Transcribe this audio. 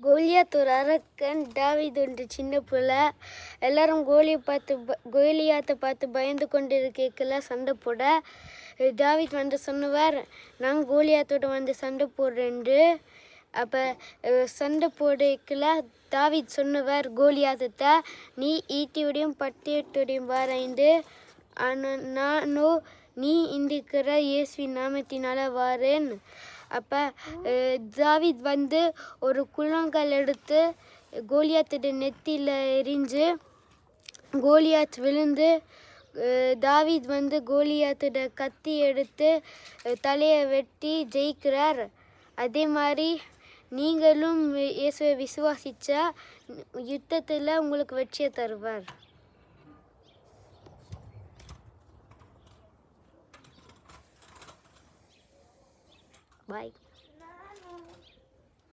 கோலியாத் ஒரு அரக்கன், தாவீது ஒன்று சின்ன பிள்ளை. எல்லாரும் கோலியாத்தை பார்த்து பயந்து கொண்டு இருக்கல சண்டை போட. தாவீது வந்து சொன்னவர், நான் கோலியாத்தோட வந்து சண்டை போடுறேன்று. அப்போ சண்டை போடக்கல தாவீது சொன்னவர் கோலியாத்தை, நீ ஈட்டியோடையும் பட்டயத்தோடையும் வாரைந்து, ஆனால் நானோ நீ இந்திக்கிற இயேசுவின் நாமத்தினால வாரேன். அப்போ தாவீது வந்து ஒரு குள்ளங்கால் எடுத்து கோலியாத்தோட நெத்தியில் எரிஞ்சு கோலியாத் விழுந்து, தாவீது வந்து கோலியாத்தோட கத்தி எடுத்து தலையை வெட்டி ஜெயிக்கிறார். அதே மாதிரி நீங்களும் இயேசுவை விசுவாசிச்சா யுத்தத்தில் உங்களுக்கு வெற்றியை தருவார். பாய்.